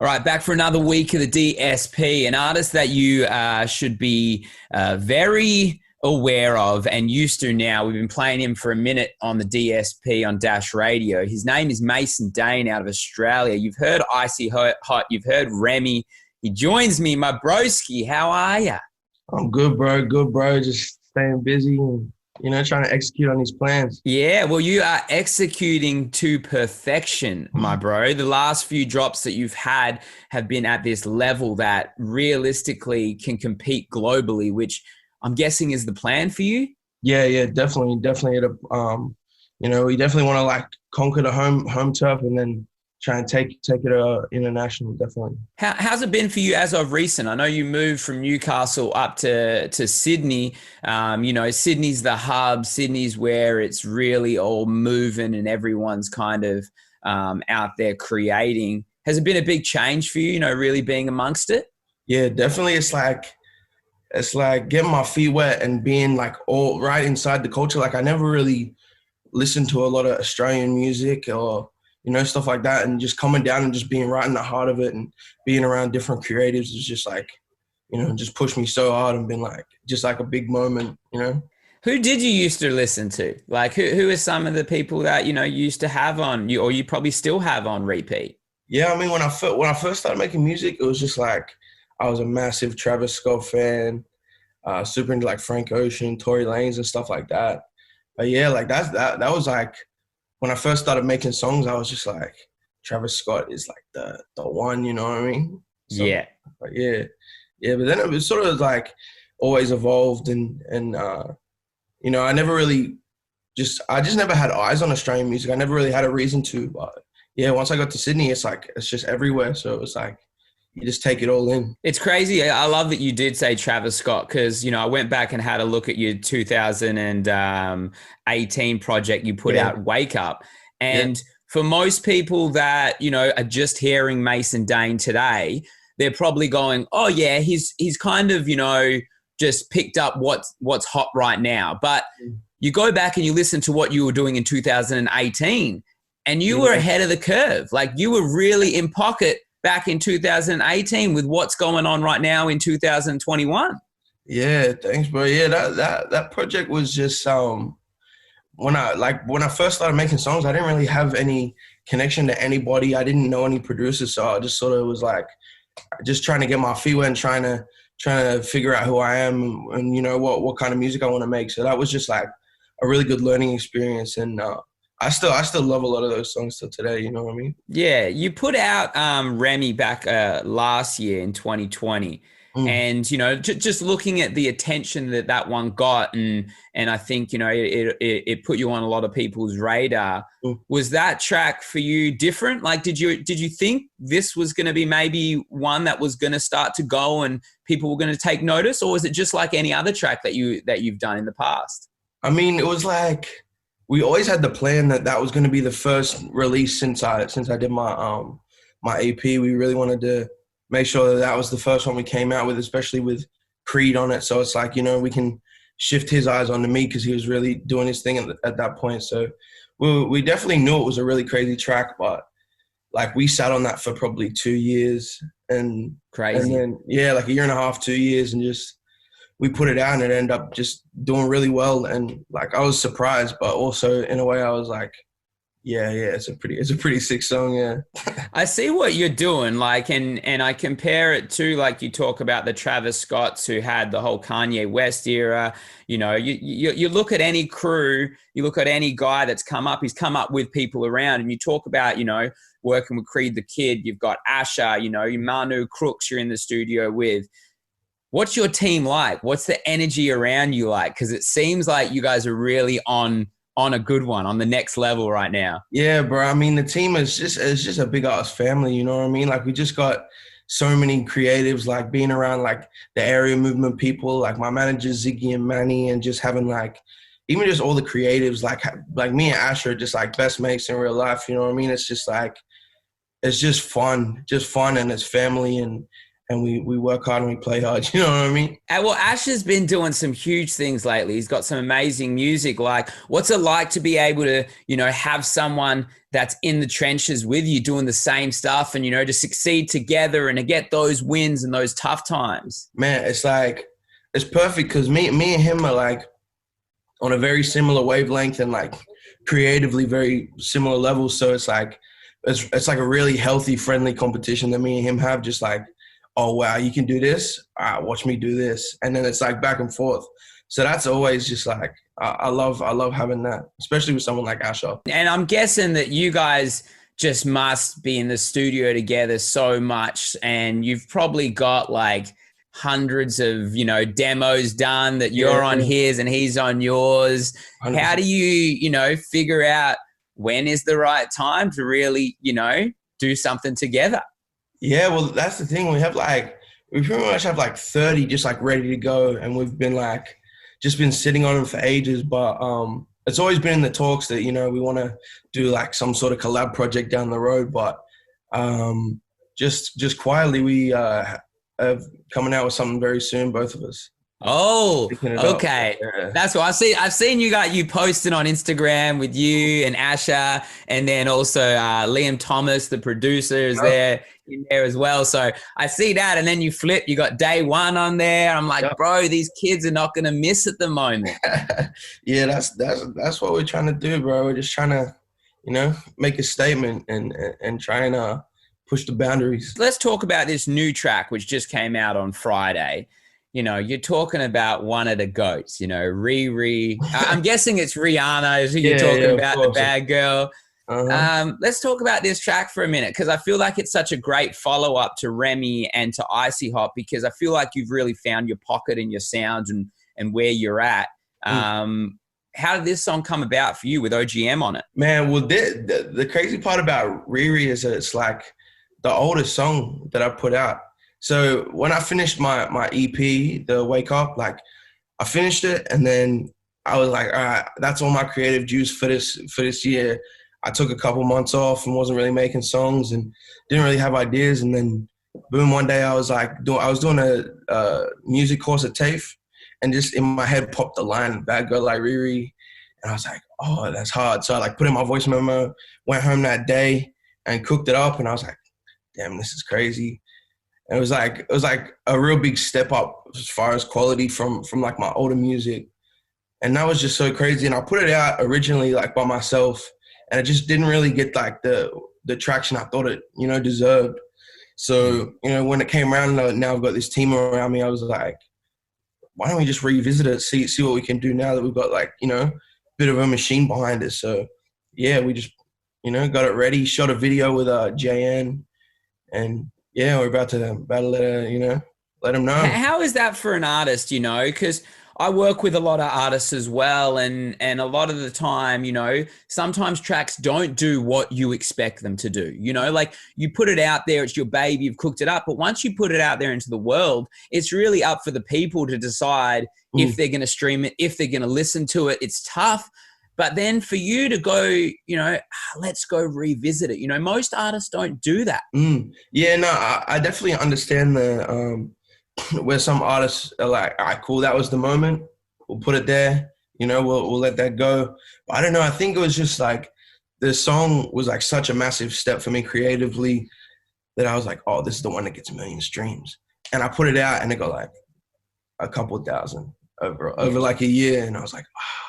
All right, back for another week of the DSP, an artist that you should be very aware of and used to now. We've been playing him for a minute on the DSP on Dash Radio. His name is Mason Dane out of Australia. You've heard Icy Hot. You've heard Remy. He joins me, my broski. How are you? I'm good, bro. Good, bro. Just staying busy and, trying to execute on these plans. Yeah, well, you are executing to perfection, my bro. The last few drops that you've had have been at this level that realistically can compete globally, which I'm guessing is the plan for you. Yeah, definitely. We definitely want to conquer the home turf and then try and take it international, definitely. How's it been for you as of recent? I know you moved from Newcastle up to Sydney. Sydney's the hub. Sydney's where it's really all moving and everyone's kind of out there creating. Has it been a big change for you, really being amongst it? Yeah, definitely. It's like getting my feet wet and being all right inside the culture. I never really listened to a lot of Australian music or stuff like that, and just coming down and just being right in the heart of it and being around different creatives is just just pushed me so hard and been a big moment. Who did you used to listen to? Who are some of the people that you used to have on you, or you probably still have on repeat? Yeah, I mean, when I first started making music, it was just I was a massive Travis Scott fan, super into Frank Ocean, Tory Lanez and stuff like that. But yeah, that was when I first started making songs, I was just Travis Scott is the one, you know what I mean? So, yeah. Yeah. But then it was sort of always evolved and I never really I just never had eyes on Australian music. I never really had a reason to, but yeah, once I got to Sydney, it's just everywhere. So it was you just take it all in. It's crazy. I love that you did say Travis Scott because, I went back and had a look at your 2018 project you put out, Wake Up. And for most people that, are just hearing Mason Dane today, they're probably going, oh, yeah, he's kind of, just picked up what's hot right now. But you go back and you listen to what you were doing in 2018 and you were ahead of the curve. You were really in pocket back in 2018 with what's going on right now in 2021. Yeah, thanks, bro. Yeah, that project was just when I first started making songs, I didn't really have any connection to anybody. I didn't know any producers, so I just sort of was just trying to get my feet wet and trying to figure out who I am and what kind of music I want to make. So that was just a really good learning experience, and I still love a lot of those songs till today, you know what I mean? Yeah, you put out Remy back last year in 2020. And, just looking at the attention that one got and I think, it put you on a lot of people's radar. Was that track for you different? Did you think this was going to be maybe one that was going to start to go and people were going to take notice? Or was it just like any other track that you've done in the past? I mean, it was we always had the plan that was going to be the first release since I did my EP. We really wanted to make sure that was the first one we came out with, especially with Creed on it. So it's we can shift his eyes onto me because he was really doing his thing at that point. So we definitely knew it was a really crazy track, but we sat on that for probably 2 years and crazy. And then, a year and a half, 2 years, and just we put it out and it ended up just doing really well. And I was surprised, but also in a way I was yeah, it's a pretty sick song. Yeah. I see what you're doing. And I compare it to, you talk about the Travis Scotts who had the whole Kanye West era. You look at any crew, you look at any guy that's come up, he's come up with people around, and you talk about, working with Creed the Kid, you've got Asher, Manu Crooks you're in the studio with. What's your team like? What's the energy around you like? Because it seems like you guys are really on a good one, on the next level right now. Yeah, bro. I mean, the team is just a big ass family, you know what I mean? We just got so many creatives, being around the area movement people, my managers Ziggy and Manny, and just having even just all the creatives, like me and Asher, just best mates in real life, you know what I mean? It's just it's just fun and it's family, and and we work hard and we play hard. You know what I mean? Well, Ash has been doing some huge things lately. He's got some amazing music. Like, what's it like to be able to, have someone that's in the trenches with you doing the same stuff and, to succeed together and to get those wins and those tough times? Man, it's like, it's perfect because me and him are like on a very similar wavelength and like creatively very similar levels. So it's like, it's like a really healthy, friendly competition that me and him have, just like, oh, wow, you can do this? All right, watch me do this. And then it's like back and forth. So that's always just like, I love having that, especially with someone like Asher. And I'm guessing that you guys just must be in the studio together so much. And you've probably got like hundreds of, demos done that you're on his and he's on yours. 100%. How do you, figure out when is the right time to really, do something together? Yeah, well, that's the thing. We pretty much have like 30 just like ready to go. And we've been like, just been sitting on them for ages. But it's always been in the talks that, we want to do like some sort of collab project down the road. But just quietly, we are coming out with something very soon, both of us. Oh, okay. Yeah. That's what I've seen you posting on Instagram with you and Asher, and then also Liam Thomas, the producer, is there in there as well. So I see that, and then you got Day One on there. I'm like, bro, these kids are not going to miss at the moment. Yeah, that's what we're trying to do, bro. We're just trying to, make a statement and try and push the boundaries. Let's talk about this new track, which just came out on Friday. You're talking about one of the goats, Riri. I'm guessing it's Rihanna is who you're talking about, the bad girl. Uh-huh. Let's talk about this track for a minute, because I feel like it's such a great follow-up to Remy and to Icy Hot, because I feel like you've really found your pocket and your sound and where you're at. How did this song come about for you with OGM on it? Man, well, the crazy part about Riri is that it's like the oldest song that I put out. So when I finished my EP, the Wake Up, like I finished it, and then I was like, all right, that's all my creative juice for this year. I took a couple months off and wasn't really making songs and didn't really have ideas. And then boom, one day I was doing a music course at TAFE, and just in my head popped the line, "Bad girl like Riri," and I was like, oh, that's hard. So I like put in my voice memo, went home that day and cooked it up, and I was like, damn, this is crazy. And it was like a real big step up as far as quality from like my older music. And that was just so crazy. And I put it out originally like by myself, and it just didn't really get like the traction I thought it, deserved. So, when it came around, now I've got this team around me, I was like, why don't we just revisit it, see what we can do now that we've got like, bit of a machine behind it. So yeah, we just, got it ready, shot a video with JN, and yeah, we're about to let her, let them know. How is that for an artist, because I work with a lot of artists as well. And a lot of the time, sometimes tracks don't do what you expect them to do. Like you put it out there, it's your baby, you've cooked it up. But once you put it out there into the world, it's really up for the people to decide if they're going to stream it, if they're going to listen to it. It's tough. But then for you to go, let's go revisit it. Most artists don't do that. Yeah, no, I definitely understand where some artists are like, all right, cool, that was the moment. We'll put it there. We'll let that go. But I don't know. I think it was just like the song was like such a massive step for me creatively that I was like, oh, this is the one that gets a million streams. And I put it out and it got like a couple thousand over like a year. And I was like, ah.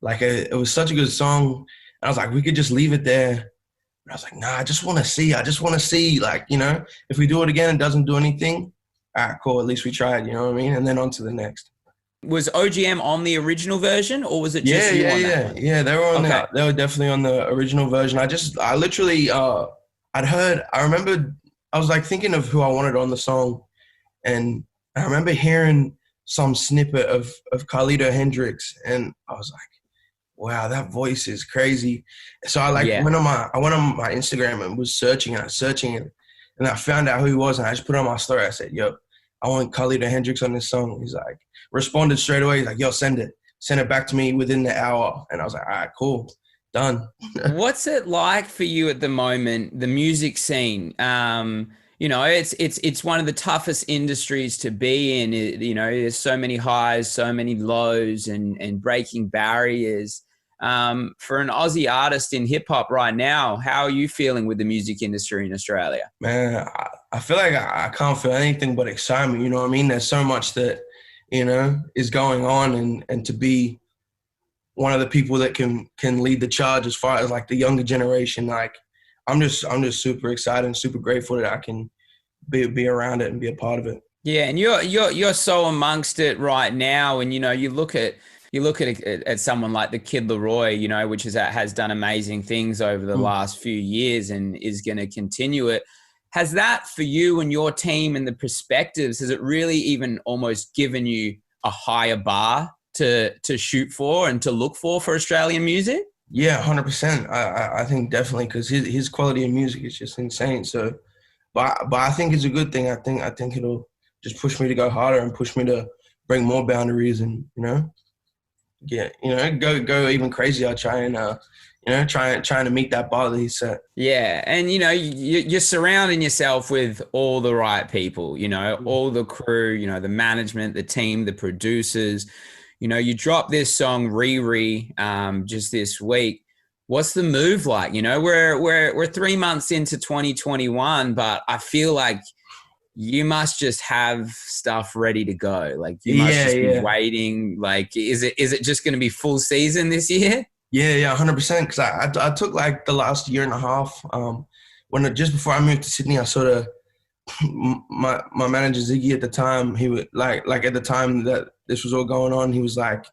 Like it was such a good song. And I was like, we could just leave it there. And I was like, nah, I just want to see, like, if we do it again and doesn't do anything, all right, cool. At least we tried, you know what I mean? And then on to the next. Was OGM on the original version, or was it just you on that one? Yeah, they were on they were definitely on the original version. I literally, I remember, I was like thinking of who I wanted on the song. And I remember hearing some snippet of Carlito Hendrix, and I was like, wow, that voice is crazy. So I went on my Instagram and was searching it, and I found out who he was, and I just put it on my story. I said, yo, I want Carlito Hendrix on this song. He's like, responded straight away. He's like, yo, send it back to me within the hour. And I was like, all right, cool, done. What's it like for you at the moment, the music scene? it's one of the toughest industries to be in. There's so many highs, so many lows, and breaking barriers. For an Aussie artist in hip hop right now, how are you feeling with the music industry in Australia? Man, I feel like I can't feel anything but excitement. You know what I mean? There's so much that, is going on, and to be one of the people that can lead the charge as far as like the younger generation, like I'm just super excited and super grateful that I can be around it and be a part of it. Yeah, and you're so amongst it right now, and you look at someone like the Kid Leroy, which has done amazing things over the Mm. last few years and is going to continue it. Has that for you and your team and the perspectives? Has it really even almost given you a higher bar to shoot for and to look for Australian music? Yeah, 100%. I think definitely because his quality of music is just insane. So, but I think it's a good thing. I think it'll just push me to go harder and push me to bring more boundaries and go even crazier. Try and trying to meet that bar that he set. Yeah, and you're surrounding yourself with all the right people, all the crew, the management, the team, the producers. You dropped this song Riri just this week. What's the move like? We're 3 months into 2021, but I feel like you must just have stuff ready to go. Like you must Yeah, just be yeah. waiting. Like, is it just going to be full season this year? Yeah, 100%. Because I took like the last year and a half. Just before I moved to Sydney, I sort of my manager Ziggy at the time. He was like at the time that this was all going on, he was like,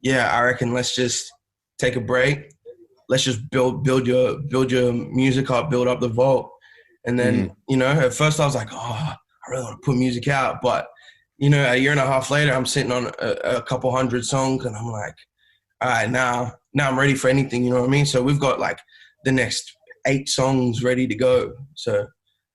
"Yeah, I reckon let's just take a break. Let's just build your music up, build up the vault." And then Mm. at first I was like, "Oh, I really want to put music out," but a year and a half later, I'm sitting on a couple hundred songs, and I'm like, all right, now I'm ready for anything, you know what I mean? So we've got like the next 8 songs ready to go. So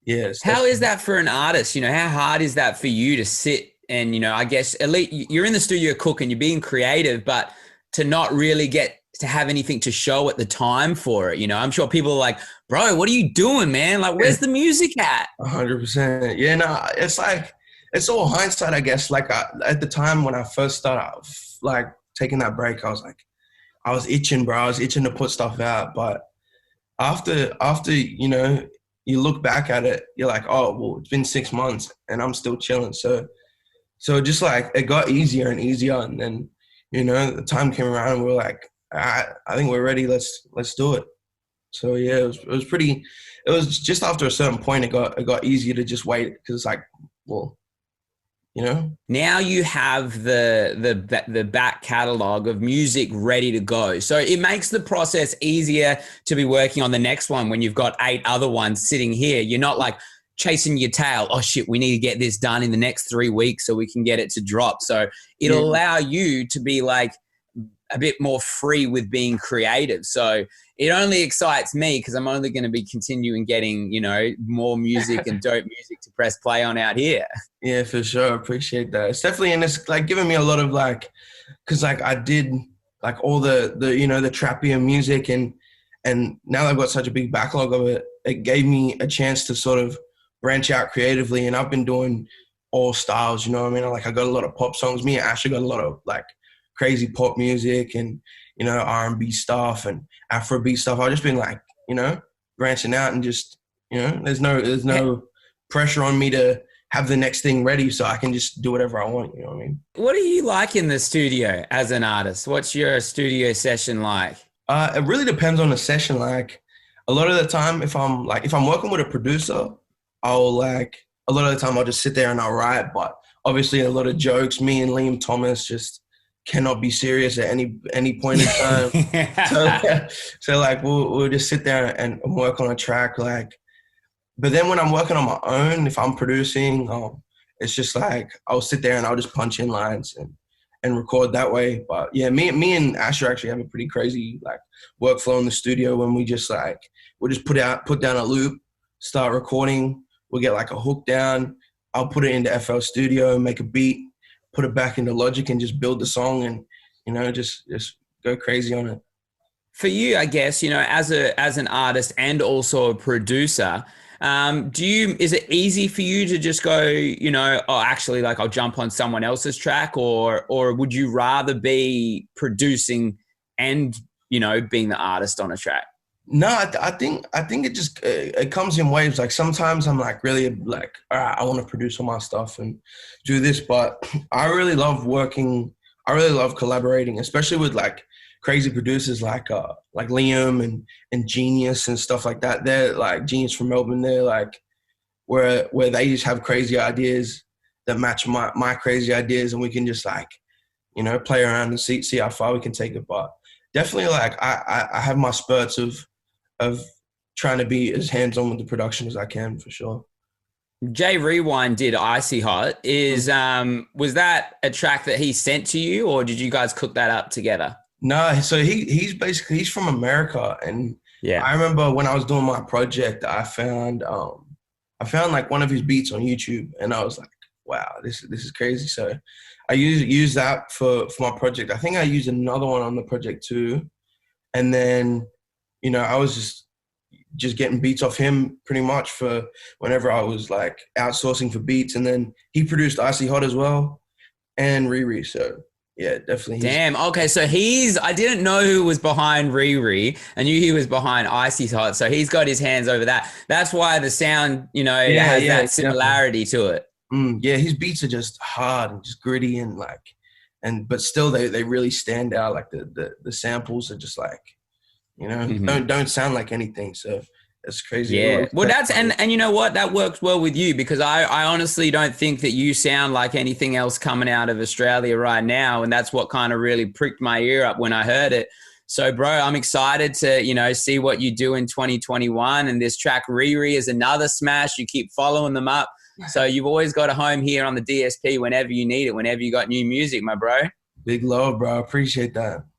yeah, it's How is definitely that for an artist? How hard is that for you to sit and, I guess at least you're in the studio cooking, you're being creative, but to not really get to have anything to show at the time for it. I'm sure people are like, bro, what are you doing, man? Like, where's the music at? 100%. Yeah, no, it's like it's all hindsight, I guess. Like at the time when I first started, like taking that break, I was like, I was itching, bro. I was itching to put stuff out, but after you look back at it, you're like, oh well, it's been 6 months and I'm still chilling. So just like it got easier and easier, and then the time came around and we were like, I think we're ready. Let's do it. So yeah, it was pretty. It was just after a certain point, it got easier to just wait because it's like, well, you know. Now you have the back catalog of music ready to go. So it makes the process easier to be working on the next one when you've got 8 other ones sitting here. You're not like chasing your tail. Oh shit, we need to get this done in the next 3 weeks so we can get it to drop. So it'll Yeah. allow you to be like a bit more free with being creative. So it only excites me because I'm only going to be continuing getting, more music and dope music to press play on out here. Yeah, for sure. Appreciate that. It's definitely, and it's like giving me a lot of like, cause like I did like all the trappier music, and now I've got such a big backlog of it. It gave me a chance to sort of branch out creatively, and I've been doing all styles. You know what I mean? Like I got a lot of pop songs. Me and Ashley got a lot of like crazy pop music and R&B stuff and Afrobeat stuff. I've just been like branching out and just there's no pressure on me to have the next thing ready, so I can just do whatever I want. You know what I mean? What do you like in the studio as an artist? What's your studio session like? It really depends on the session. Like a lot of the time, if I'm working with a producer, I'll like a lot of the time I'll just sit there and I'll write. But obviously, a lot of jokes. Me and Liam Thomas just cannot be serious at any point in time. So like we'll just sit there and work on a track. Like, but then when I'm working on my own, if I'm producing, it's just like I'll sit there and I'll just punch in lines and record that way. But yeah, me and Asher actually have a pretty crazy like workflow in the studio when we'll just put down a loop, start recording. We'll get like a hook down. I'll put it into FL Studio, make a beat, put it back into Logic, and just build the song and just go crazy on it. For you, I guess, as an artist and also a producer, Is it easy for you to just go, oh, actually, like I'll jump on someone else's track, or would you rather be producing and, being the artist on a track? No, I think it just it comes in waves. Like sometimes I'm like really like, all right, I want to produce all my stuff and do this, but I really love working. I really love collaborating, especially with like crazy producers like Liam and Genius and stuff like that. They're like Genius from Melbourne. They're like where they just have crazy ideas that match my crazy ideas, and we can just like play around and see how far we can take it. But definitely like I have my spurts of trying to be as hands-on with the production as I can, for sure. Jay Rewind did Icy Hot. Was that a track that he sent to you, or did you guys cook that up together? No, so he's from America, and Yeah. I remember when I was doing my project, I found like one of his beats on YouTube, and I was like, wow, this is crazy. So I used that for my project. I think I used another one on the project too, and then I was just getting beats off him pretty much for whenever I was like outsourcing for beats. And then he produced Icy Hot as well and Riri. So yeah, definitely. Damn. Okay. So I didn't know who was behind Riri. I knew he was behind Icy Hot. So he's got his hands over that. That's why the sound, has that similarity to it. Yeah. His beats are just hard and just gritty and like, but still they really stand out. Like the samples are just like, don't sound like anything. So it's crazy. Yeah. Well, and you know what? That works well with you, because I honestly don't think that you sound like anything else coming out of Australia right now. And that's what kind of really pricked my ear up when I heard it. So, bro, I'm excited to, see what you do in 2021. And this track Riri is another smash. You keep following them up. So you've always got a home here on the DSP whenever you need it, whenever you got new music, my bro. Big love, bro. Appreciate that.